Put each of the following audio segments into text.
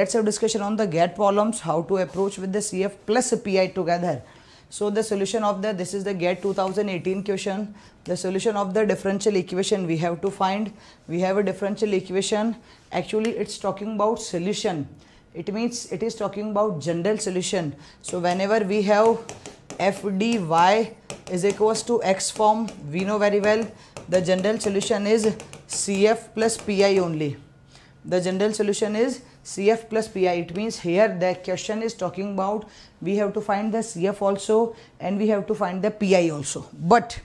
let's have discussion on the GATT problems, how to approach with the CF plus PI together. So the solution of the, this is the GATT 2018 question. The solution of the differential equation we have to find. We have a differential equation. Actually it's talking about solution. It means it is talking about general solution. So whenever we have f d y is equals to x form, we know very well the general solution is CF plus PI only. The general solution is CF plus PI. It means here the question is talking about we have to find the CF also and we have to find the PI also. But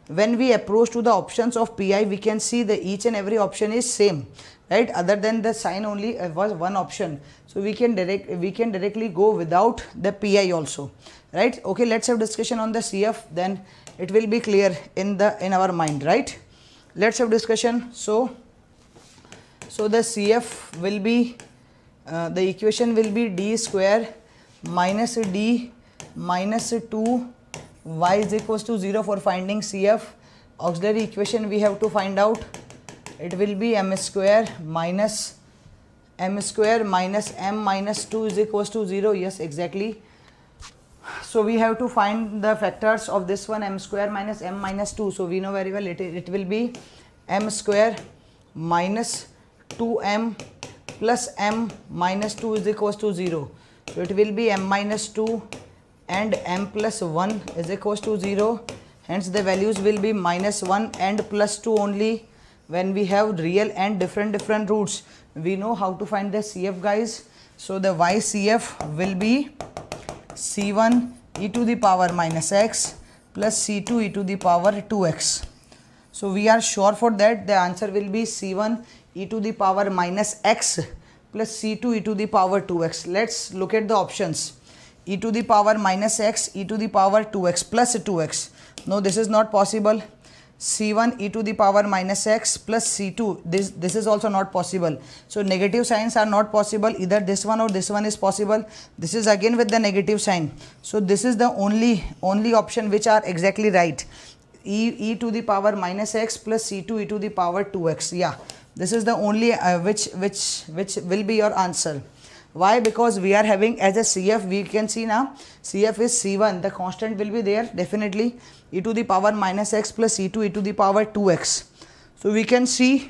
when we approach to the options of PI, we can see the each and every option is same, right? Other than the sign only was one option. So we can directly go without the PI also, right? Okay, let's have discussion on the CF, then it will be clear in our mind, right? Let's have discussion. So the CF will be the equation will be d square minus d minus 2 y is equals to 0 for finding CF. Auxiliary equation we have to find out. It will be m square minus m minus 2 is equals to 0. Yes, exactly. So we have to find the factors of this one, m square minus m minus 2. So we know very well it will be m square minus 2m plus m minus 2 is equals to 0. So it will be m minus 2 and m plus 1 is equals to 0. Hence the values will be minus 1 and plus 2 only. When we have real and different roots, we know how to find the CF, guys. So the YCF will be C1 e to the power minus x plus C2 e to the power 2x. So we are sure for that the answer will be C1 e to the power minus x plus C2 e to the power 2x. Let's look at the options. E to the power minus x, e to the power 2x plus 2x. No, this is not possible. C1 e to the power minus x plus C2, this is also not possible. So negative signs are not possible. Either this one or this one is possible. This is again with the negative sign. So this is the only option which are exactly right. E to the power minus x plus C2 e to the power 2x. Yeah, this is the only which will be your answer. Why? Because we are having as a CF, we can see now CF is C1, the constant will be there definitely, e to the power minus x plus C2 e to the power 2x. So we can see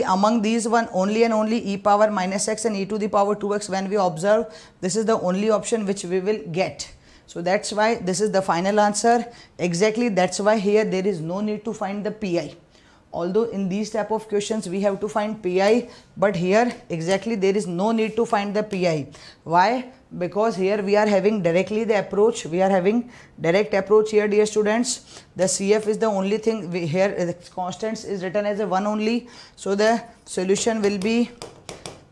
among these one only and only e power minus x and e to the power 2x. When we observe, this is the only option which we will get. So that's why this is the final answer. Exactly, that's why here there is no need to find the PI. Although in these type of questions we have to find PI, but here exactly there is no need to find the PI. Why? Because here we are having directly the approach. We are having direct approach here, dear students. The CF is the only thing here, the constants is written as a 1 only. So the solution will be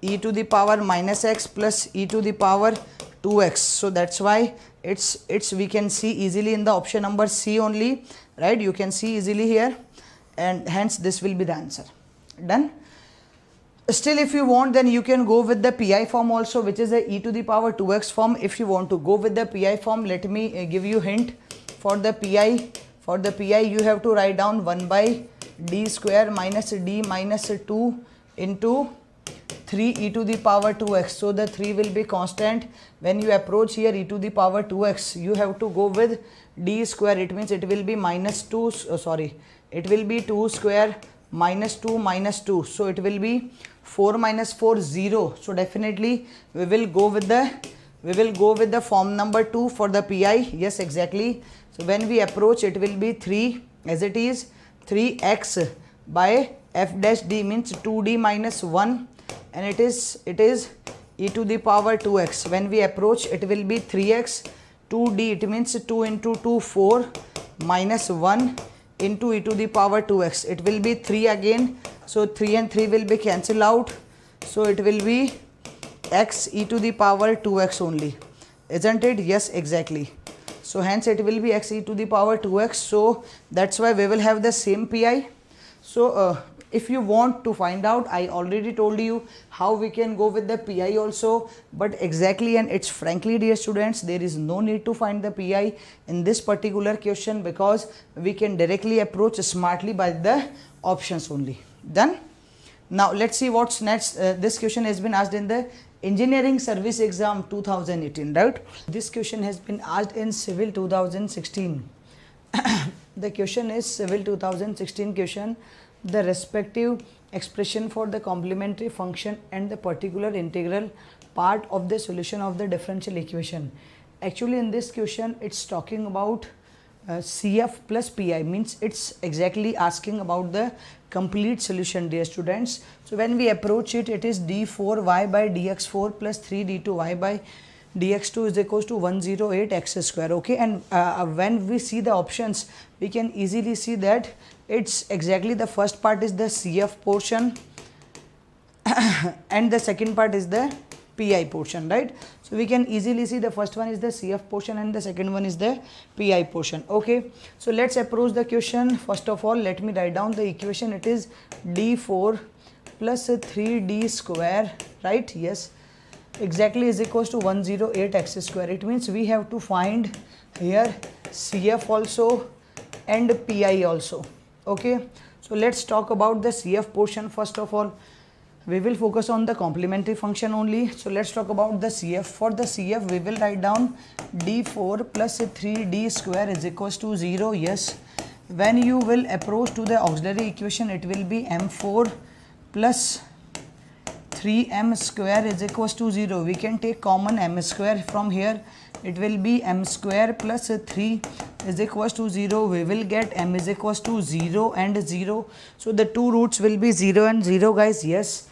e to the power minus x plus e to the power 2x. So that's why it's we can see easily in the option number C only, right? You can see easily here, and hence this will be the answer. Done. Still, if you want, then you can go with the PI form also, which is the e to the power 2x form. If you want to go with the PI form, let me give you hint. For the PI, you have to write down 1 by d square minus d minus 2 into 3 e to the power 2x. So the 3 will be constant. When you approach here e to the power 2x, you have to go with d square. It means it will be minus 2, it will be 2 square minus 2 minus 2. So it will be 4 minus 4, 0. So definitely we will go with the form number 2 for the PI. Yes, exactly. So when we approach, it will be 3 as it is 3x by f dash d means 2d minus 1, and it is e to the power 2x. When we approach, it will be 3x 2d, it means 2 into 2 4 minus 1 into e to the power 2x. It will be 3 again. So 3 and 3 will be cancelled out. So it will be x e to the power 2x only, isn't it? Yes, exactly. So hence it will be x e to the power 2x. So that's why we will have the same PI. So if you want to find out, I already told you how we can go with the PI also, but exactly, and it's frankly, dear students, there is no need to find the PI in this particular question, because we can directly approach smartly by the options only. Done. Now let's see what's next. This question has been asked in the engineering service exam 2018, right? This question has been asked in civil 2016. The question is civil 2016 question. The respective expression for the complementary function and the particular integral part of the solution of the differential equation. Actually in this question it's talking about CF plus PI, means it's exactly asking about the complete solution, dear students. So when we approach it, it is d4y by dx4 plus 3d2y by dx2 is equals to 108 x square. Okay, and when we see the options, we can easily see that it's exactly the first part is the CF portion and the second part is the PI portion, right? So we can easily see the first one is the CF portion and the second one is the PI portion. Okay, so let's approach the question. First of all, let me write down the equation. It is d4 plus 3d square, right? Yes, exactly is equals to 108 x square. It means we have to find here CF also and PI also. Okay, so let's talk about the CF portion. First of all, we will focus on the complementary function only. So let's talk about the CF. For the CF, we will write down d4 plus 3d square is equals to 0. Yes, when you will approach to the auxiliary equation, it will be m4 plus 3m square is equals to 0. We can take common m square from here. It will be m square plus 3 is equals to 0. We will get m is equals to 0 and 0. So the two roots will be 0 and 0, guys. Yes,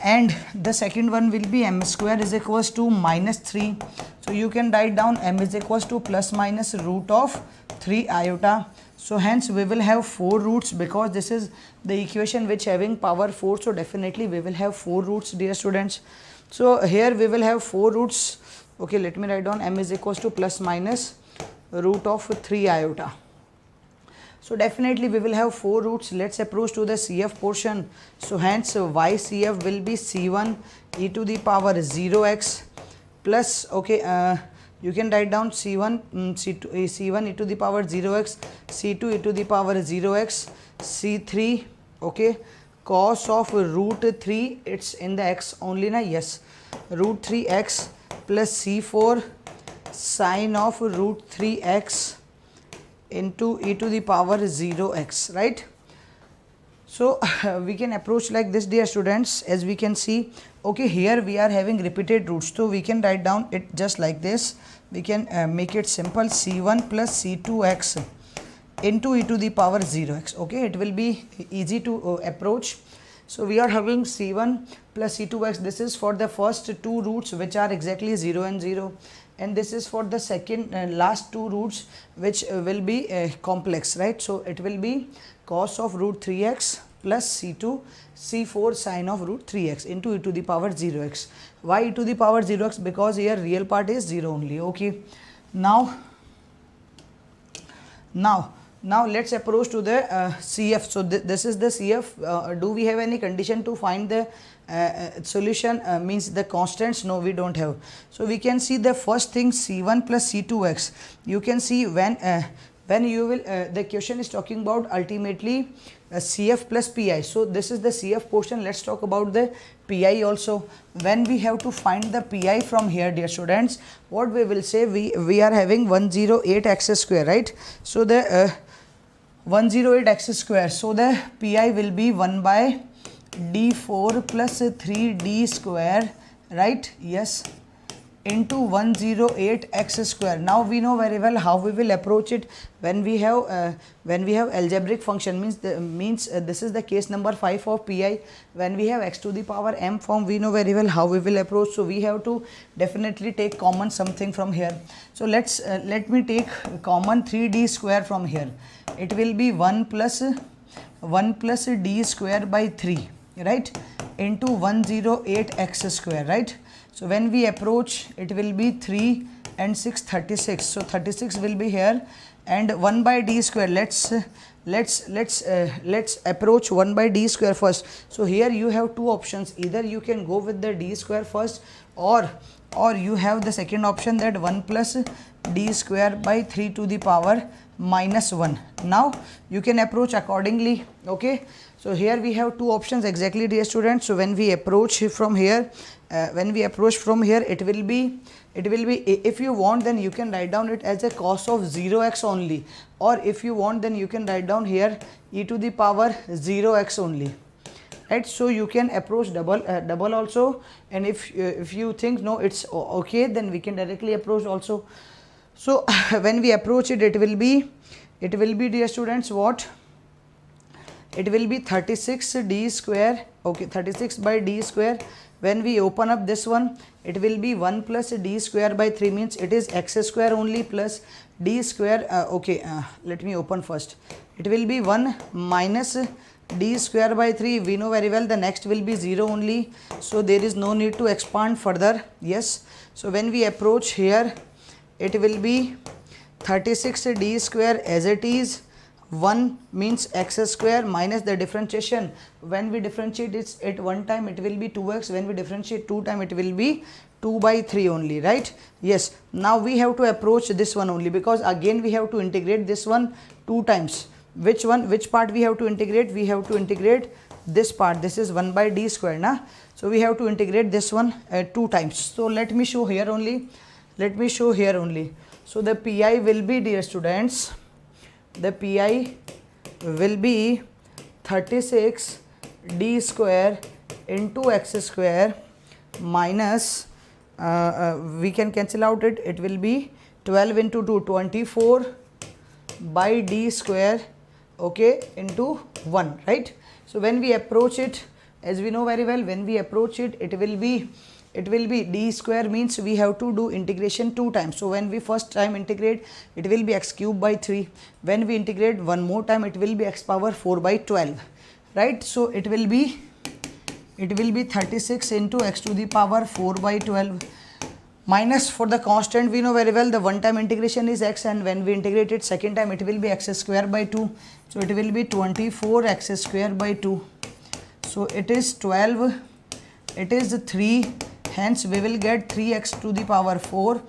and the second one will be m square is equals to minus 3. So you can write down m is equals to plus minus root of 3 iota. So hence we will have 4 roots, because this is the equation which having power 4. So definitely we will have 4 roots, dear students. So here we will have 4 roots. Okay, let me write down m is equals to plus minus root of 3 iota. So definitely we will have 4 roots. Let's approach to the CF portion. So hence YCF will be C1 e to the power 0x plus, okay, you can write down C1 C1 e to the power 0x, C2 e to the power 0x, C3, okay, cos of root 3, it's in the x only na. Yes, root 3x plus C4 sine of root 3x into e to the power 0x, right? So we can approach like this, dear students. As we can see, okay, here we are having repeated roots, so we can write down it just like this. We can make it simple, c1 plus c2x into e to the power 0x. Okay, it will be easy to approach. So we are having c1 plus c2x. This is for the first 2 roots which are exactly 0 and 0, and this is for the second last 2 roots which will be complex, right? So it will be cos of root 3x plus c2 c4 sine of root 3x into e to the power 0x. Why e to the power 0x? Because here real part is 0 only. Okay, now let's approach to the CF. So this is the CF. Do we have any condition to find the solution, means the constants? No, we don't have. So we can see the first thing, c1 plus c2x. You can see when you will the question is talking about ultimately CF plus PI. So this is the CF portion. Let's talk about the PI also. When we have to find the PI from here, dear students, what we will say, we are having 108 x square, right? So the 108 x square, so the PI will be 1 by d4 plus 3d square, right? Yes, into 108 x square. Now we know very well how we will approach it. When we have algebraic function, means this is the case number 5 of PI. When we have x to the power m form, we know very well how we will approach. So we have to definitely take common something from here. So let me take common 3d square from here. It will be 1 plus d square by 3, right, into 108 x square, right? So when we approach, it will be 3 and 6 36. So 36 will be here, and 1 by d square. Let's approach 1 by d square first. So here you have 2 options. Either you can go with the d square first, or you have the second option, that 1 plus d square by 3 to the power minus 1. Now you can approach accordingly. Okay, so here we have two options exactly, dear students. So when we approach from here, it will be if you want, then you can write down it as a cos of 0x only, or if you want, then you can write down here e to the power 0x only, right? So you can approach double also, and if you think no, it's okay, then we can directly approach also. So when we approach it, it will be dear students, what? It will be 36d square. Okay, 36 by d square. When we open up this one, it will be 1 plus d square by 3, means it is x square only plus d square. Let me open first. It will be 1 minus d square by 3. We know very well the next will be 0 only, so there is no need to expand further. Yes, so when we approach here, it will be 36d square as it is. 1 means x square minus the differentiation. When we differentiate it at one time, it will be 2x. When we differentiate 2 time, it will be 2 by 3 only, right? Yes, now we have to approach this one only, because again we have to integrate this one 2 times. Which one? Which part we have to integrate? We have to integrate this part. This is 1 by d square, na? So we have to integrate this one 2 times. So let me show here only. So the pi will be, dear students, the pi will be 36 d square into x square minus we can cancel out it will be 12 into 2, 24 by d square, okay, into 1, right? So when we approach it, as we know very well, when we approach it, it will be d square, means we have to do integration 2 times. So when we first time integrate, it will be x cube by 3. When we integrate one more time, it will be x power 4 by 12, right? So it will be 36 into x to the power 4 by 12 minus, for the constant we know very well the one time integration is x, and when we integrate it second time, it will be x square by 2. So it will be 24 x square by 2. So it is 12, it is 3, hence we will get 3x to the power 4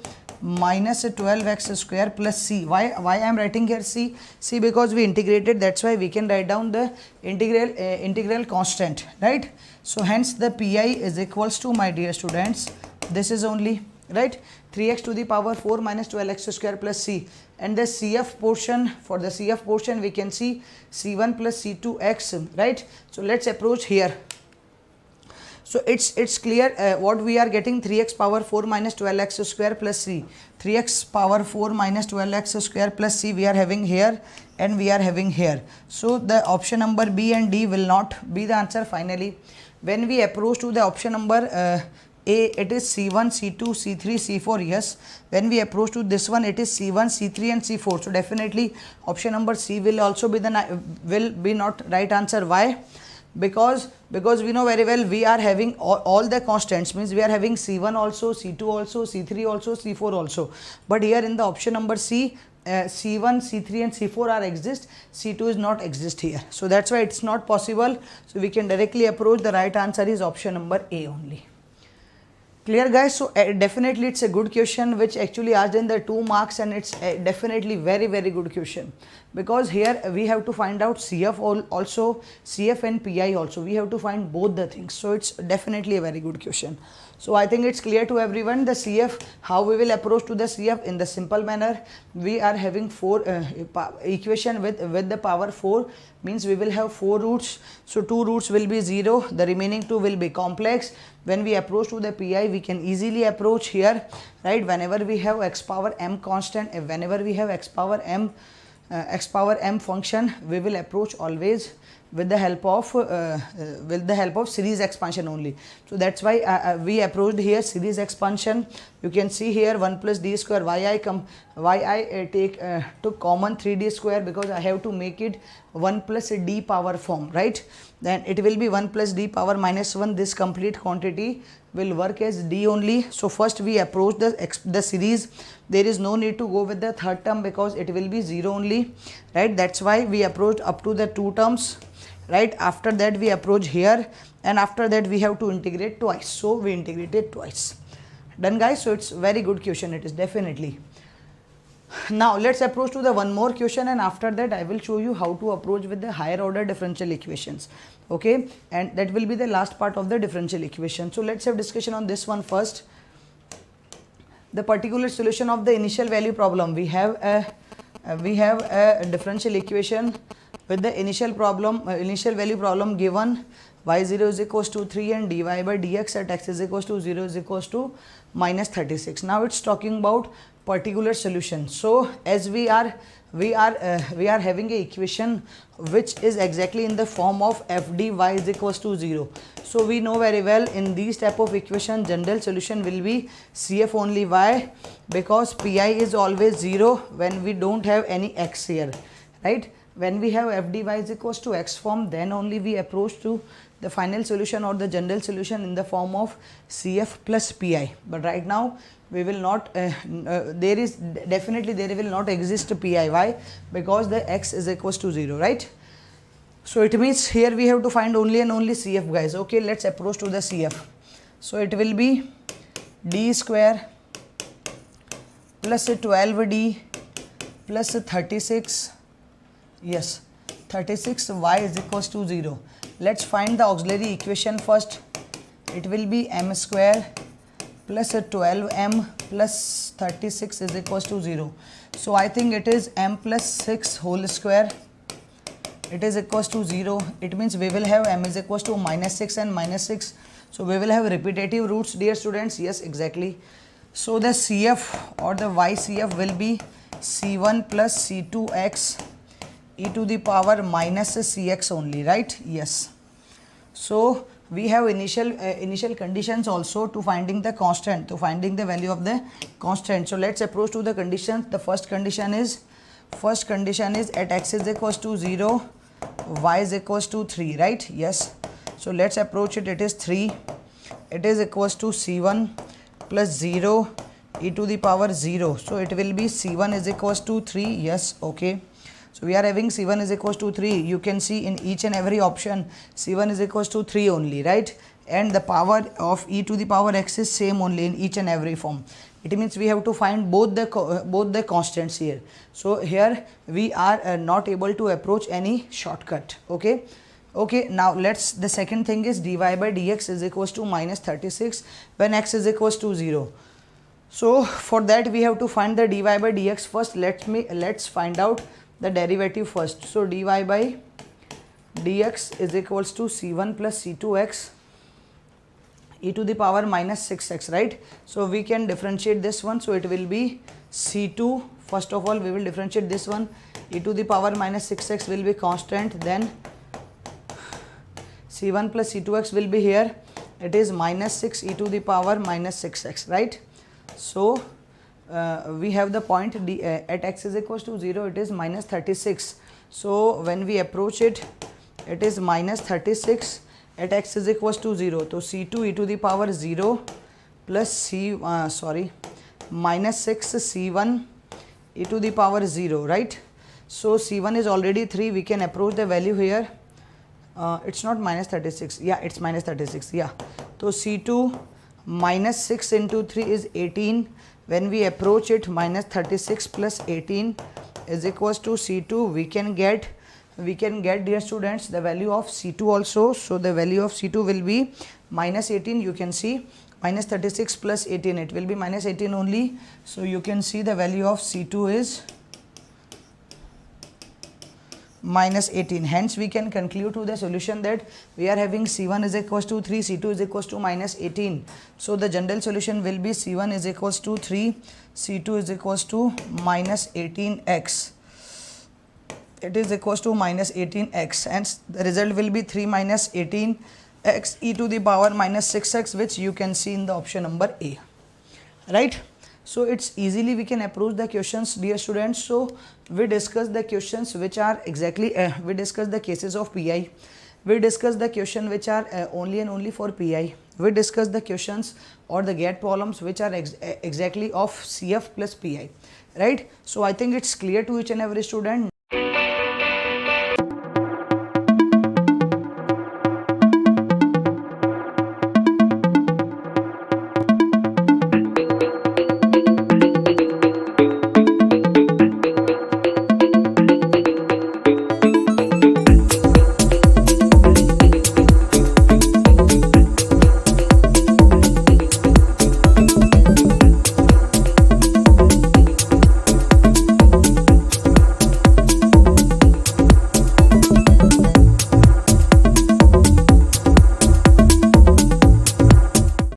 minus 12x square plus c. Why I am writing here c? Because we integrated, that's why we can write down the integral constant, right? So hence the pi is equals to, my dear students, this is only, right, 3x to the power 4 minus 12x square plus c. And the CF portion, for the CF portion we can see c1 plus c2x, right? So let's approach here. So it's clear what we are getting, 3x power 4 minus 12x square plus c. 3x power 4 minus 12x square plus c we are having here, and we are having here. So the option number B and D will not be the answer finally. When we approach to the option number A, it is C1, C2, C3, C4. Yes, when we approach to this one, it is C1, C3 and C4. So definitely option number C will also be not right answer. Why? Because we know very well we are having all the constants, means we are having C1 also, C2 also, C3 also, C4 also. But here in the option number C, C1, C3 and C4 are exist, C2 is not exist here. So that's why it's not possible. So we can directly approach, the right answer is option number A only. Clear guys? So definitely it's a good question which actually asked in the 2 marks, and it's definitely very good question, because here we have to find out CF also, CF and PI also, we have to find both the things. So it's definitely a very good question. So I think it's clear to everyone the CF, how we will approach to the CF in the simple manner. We are having 4 equation with the power 4, means we will have 4 roots. So 2 roots will be 0, the remaining 2 will be complex. When we approach to the PI, we can easily approach here, right? Whenever we have x power m constant, whenever we have x power m function, we will approach always with the help of series expansion only. So that's why we approached here series expansion. You can see here 1 plus d square. Why I took common 3d square, because I have to make it 1 plus d power form, right? Then it will be 1 plus d power minus 1. This complete quantity will work as d only. So first we approach the series. There is no need to go with the third term, because it will be 0 only, right? That's why we approached up to the 2 terms, right? After that we approach here, and after that we have to integrate twice. So we integrated twice. Done guys? So it's very good question, it is definitely. Now let's approach to the one more question, and after that I will show you how to approach with the higher order differential equations. Okay, and that will be the last part of the differential equation. So let's have discussion on this one first. The particular solution of the initial value problem. We have a differential equation with the initial value problem given y0 is equals to 3 and dy by dx at x is equals to 0 is equals to minus 36. Now it's talking about particular solution. So as we are having a equation which is exactly in the form of f dy is equals to 0. So we know very well in these type of equation general solution will be CF only. Why? Because pi is always 0 when we don't have any x here, right? When we have f dy is equals to x form, then only we approach to the final solution or the general solution in the form of CF plus pi. But right now we will not, there will not exist pi. Why? Because the x is equals to 0, right? So it means here we have to find only and only CF, guys. Okay, let's approach to the CF. So it will be d square plus 12d plus 36, yes, 36y is equals to 0. Let's find the auxiliary equation first. It will be m square plus 12m plus 36 is equals to 0. So I think it is m plus 6 whole square. It is equals to 0. It means we will have m is equals to minus 6 and minus 6. So we will have repetitive roots, dear students. Yes, exactly. So the CF or the YCF will be C1 plus C2x e to the power minus cx only, right? Yes. So we have initial conditions also to finding the constant, to finding the value of the constant. So let's approach to the conditions. The first condition is at x is equals to 0, y is equals to 3, right? Yes. So let's approach it. It is 3. It is equals to c1 plus 0 e to the power 0. So it will be c1 is equals to 3. Yes. Okay. So we are having c1 is equals to 3. You can see in each and every option c1 is equals to 3 only, right? And the power of e to the power x is same only in each and every form. It means we have to find both the constants here. So here we are not able to approach any shortcut. Okay. Okay, now the second thing is dy by dx is equals to minus 36 when x is equals to 0. So for that we have to find the dy by dx first. Let's find out the derivative first. So dy by dx is equals to c1 plus c2x e to the power minus 6x, right? So we can differentiate this one. So it will be c2. First of all we will differentiate this one. E to the power minus 6x will be constant. Then c1 plus c2x will be here. It is minus 6 e to the power minus 6x, right? So we have the point at x is equals to 0, it is minus 36. So when we approach it, it is minus 36 at x is equals to 0. So c2 e to the power 0 plus minus 6 c1 e to the power 0, right? So c1 is already 3. We can approach the value here. It's not minus 36. Yeah, it's minus 36. Yeah. So c2 minus 6 into 3 is 18. When we approach it, minus 36 plus 18 is equals to c2. We can get, dear students, the value of c2 also. So the value of c2 will be minus 18. You can see minus 36 plus 18, it will be minus 18 only. So you can see the value of c2 is minus 18. Hence we can conclude to the solution that we are having c1 is equals to 3, c2 is equals to minus 18. So the general solution will be c1 is equals to 3, c2 is equals to minus 18x. It is equals to minus 18x. Hence the result will be 3 minus 18x e to the power minus 6x, which you can see in the option number A, right? So it's easily we can approach the questions, dear students. So we discuss the questions which are exactly, we discuss the cases of PI. We discuss the question which are only and only for PI. We discuss the questions or the GATE problems which are exactly of CF plus PI, right? So I think it's clear to each and every student.